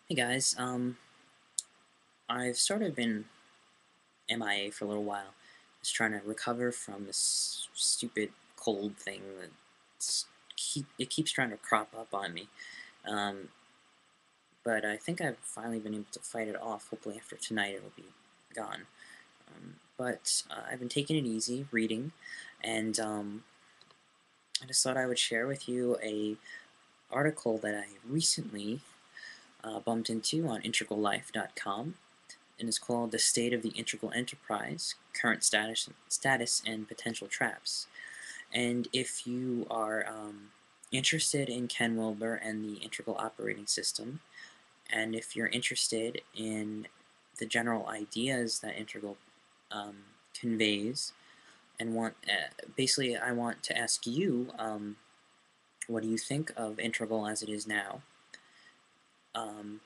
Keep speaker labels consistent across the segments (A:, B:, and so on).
A: Hey guys, I've sort of been MIA for a little while, just trying to recover from this stupid cold thing that keeps trying to crop up on me. Um, but I think I've finally been able to fight it off. Hopefully, after tonight, it'll be gone. But I've been taking it easy, reading, and I just thought I would share with you a article that I recently bumped into on integrallife.com, and it's called "The State of the Integral Enterprise: Current Status and Potential Traps." And if you are interested in Ken Wilber and the integral operating system, and if you're interested in the general ideas that integral conveys, and basically, I want to ask you, what do you think of integral as it is now? Um,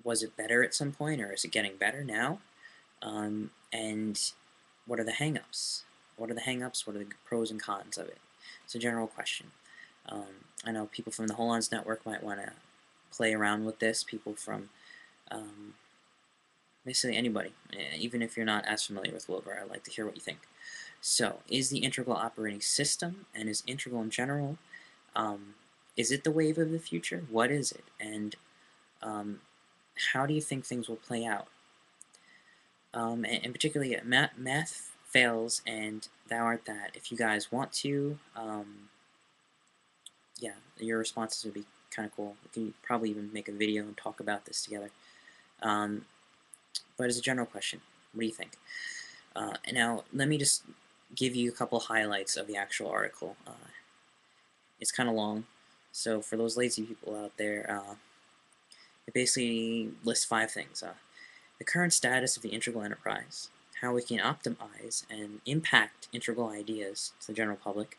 A: was it better at some point, or is it getting better now? And what are the hangups? What are the hangups? What are the pros and cons of it? It's a general question. I know people from the Holons Network might want to play around with this. People from um, basically anybody, even if you're not as familiar with Wilbur, I'd like to hear what you think. So, is the integral operating system, and is integral in general, um, is it the wave of the future? What is it? And um, how do you think things will play out? And particularly math fails and thou art that. If you guys want to, yeah, your responses would be kind of cool. We can probably even make a video and talk about this together. Um, but as a general question, what do you think? Now, let me just give you a couple highlights of the actual article. It's kind of long, so for those lazy people out there, it basically lists 5 things. The current status of the integral enterprise, how we can optimize and impact integral ideas to the general public,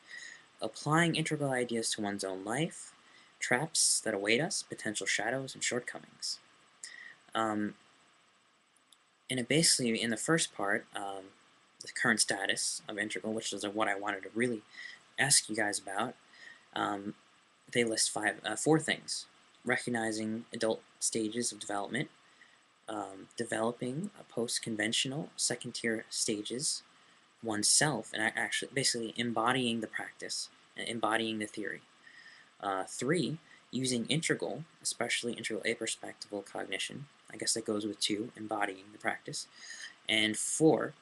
A: applying integral ideas to one's own life, traps that await us, potential shadows, and shortcomings. Um, and it basically, in the first part, the current status of integral, which is what I wanted to really ask you guys about, um, they list 4 things: recognizing adult stages of development, developing a post-conventional second-tier stages oneself, and actually basically embodying the practice and embodying the theory. 3, using integral, especially integral aperspectival cognition. I guess that goes with 2, embodying the practice. And 4,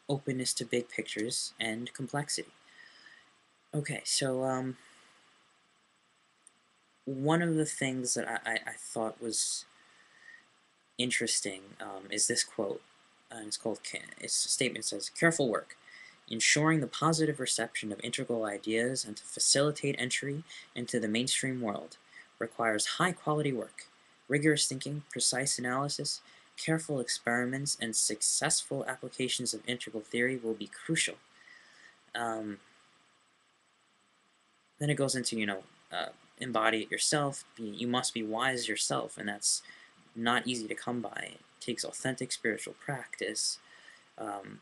A: openness to big pictures and complexity. Okay, so one of the things that I thought was interesting is this quote. And its statement says, "Careful work, ensuring the positive reception of integral ideas and to facilitate entry into the mainstream world requires high-quality work. Rigorous thinking, precise analysis, careful experiments, and successful applications of integral theory will be crucial." Um, then it goes into, embody it yourself. You must be wise yourself, and that's not easy to come by. It takes authentic spiritual practice, um,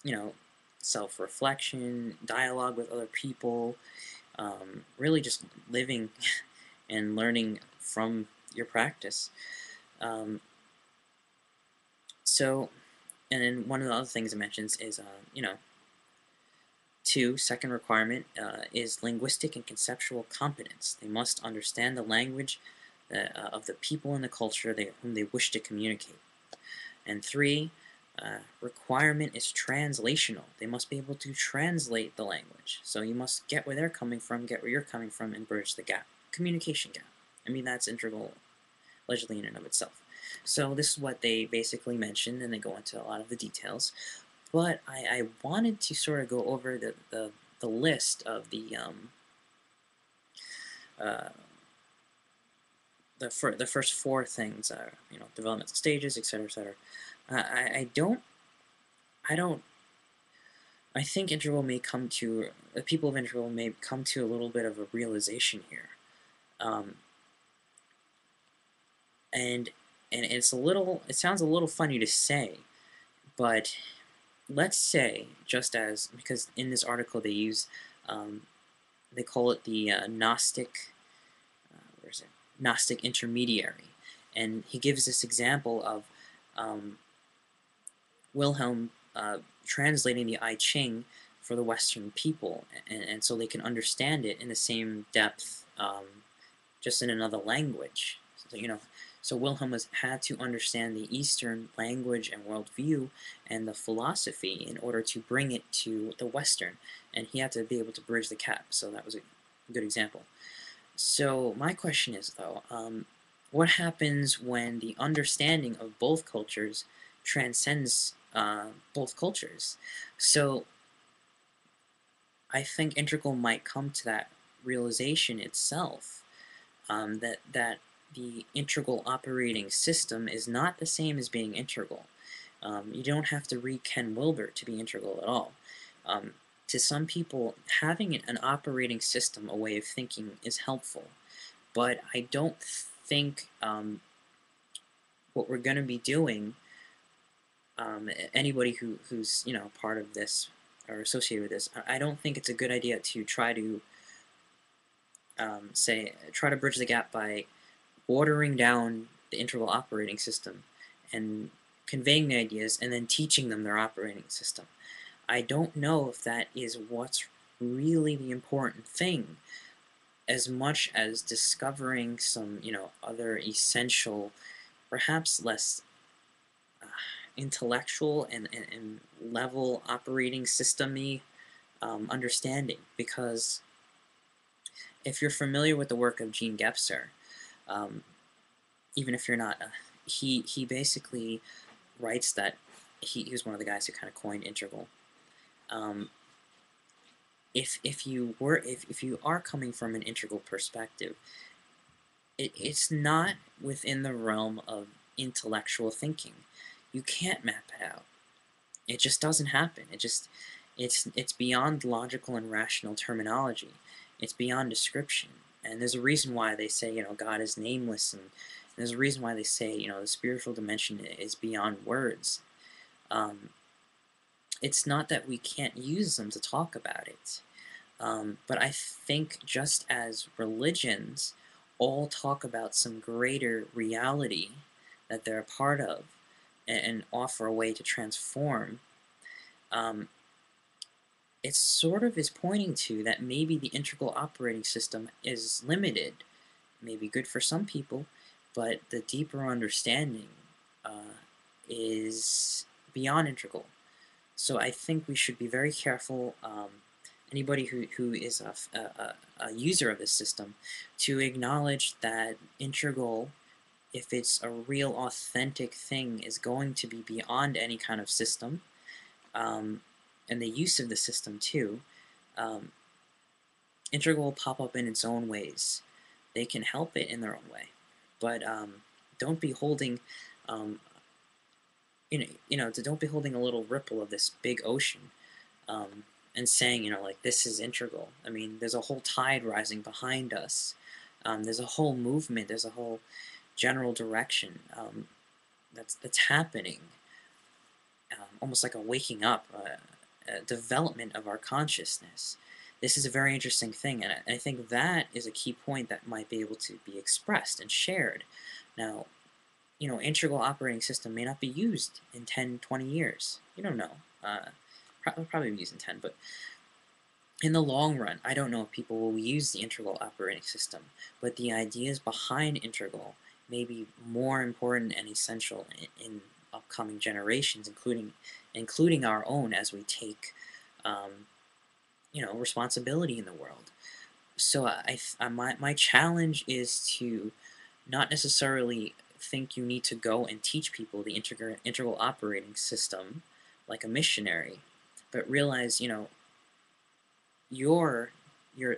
A: you know, self-reflection, dialogue with other people, really just living and learning from your practice. Um, so, and then one of the other things it mentions is, second requirement is linguistic and conceptual competence. They must understand the language of the people and the culture whom they wish to communicate. And 3, requirement is translational. They must be able to translate the language. So you must get where they're coming from, get where you're coming from, and bridge the gap. Communication gap. I mean, that's integral, allegedly in and of itself. So this is what they basically mentioned, and they go into a lot of the details. But I wanted to sort of go over the list of uh, the first 4 things, developmental stages, etc., etc. I don't I don't I think Integral may come to the people of Integral may come to a little bit of a realization here, um, and it sounds a little funny to say, but let's say, just as, because in this article um, they call it the Gnostic, where is it? Gnostic intermediary. And he gives this example of um, Wilhelm translating the I Ching for the Western people, and so they can understand it in the same depth, just in another language. So, so Wilhelm had to understand the Eastern language and worldview and the philosophy in order to bring it to the Western, and he had to be able to bridge the gap. So that was a good example. So my question is, though, what happens when the understanding of both cultures transcends both cultures? So I think Integral might come to that realization itself, that the integral operating system is not the same as being integral. You don't have to read Ken Wilber to be integral at all. Um, to some people, having an operating system, a way of thinking, is helpful. But I don't think what we're going to be doing, anybody who's part of this or associated with this, I don't think it's a good idea to try to try to bridge the gap by watering down the integral operating system and conveying the ideas and then teaching them their operating system. I don't know if that is what's really the important thing, as much as discovering some, other essential, perhaps less intellectual and level operating system-y understanding. Because if you're familiar with the work of Gene Gebser, um, even if you're not, he basically writes that he was one of the guys who kind of coined integral. Um, if you are coming from an integral perspective, it's not within the realm of intellectual thinking. You can't map it out. It just doesn't happen. It's beyond logical and rational terminology. It's beyond description. And there's a reason why they say, God is nameless, and there's a reason why they say, the spiritual dimension is beyond words. It's not that we can't use them to talk about it. But I think just as religions all talk about some greater reality that they're a part of, and offer a way to transform, um, it sort of is pointing to that maybe the integral operating system is limited, maybe good for some people, but the deeper understanding is beyond integral. So I think we should be very careful, anybody who is a user of this system, to acknowledge that integral, if it's a real authentic thing, is going to be beyond any kind of system, and the use of the system too. Um, integral will pop up in its own ways. They can help it in their own way, but don't be holding, um, don't be holding a little ripple of this big ocean, and saying, like, this is integral. I mean, there's a whole tide rising behind us. There's a whole movement. There's a whole general direction that's happening, almost like a waking up, a development of our consciousness. This is a very interesting thing, and I think that is a key point that might be able to be expressed and shared. Now, integral operating system may not be used in 10, 20 years. You don't know. Probably be used in 10, but in the long run, I don't know if people will use the integral operating system, but the ideas behind integral may be more important and essential in upcoming generations, including our own, as we take responsibility in the world. So my challenge is to not necessarily think you need to go and teach people the integral operating system like a missionary, but realize, your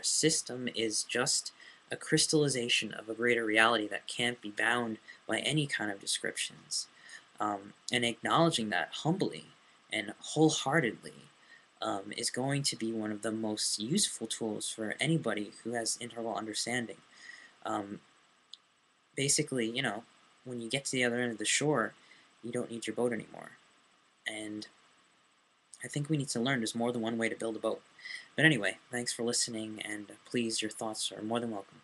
A: system is just a crystallization of a greater reality that can't be bound by any kind of descriptions. And acknowledging that humbly and wholeheartedly is going to be one of the most useful tools for anybody who has integral understanding. Um, Basically, when you get to the other end of the shore, you don't need your boat anymore. And I think we need to learn there's more than one way to build a boat. But anyway, thanks for listening, and please, your thoughts are more than welcome.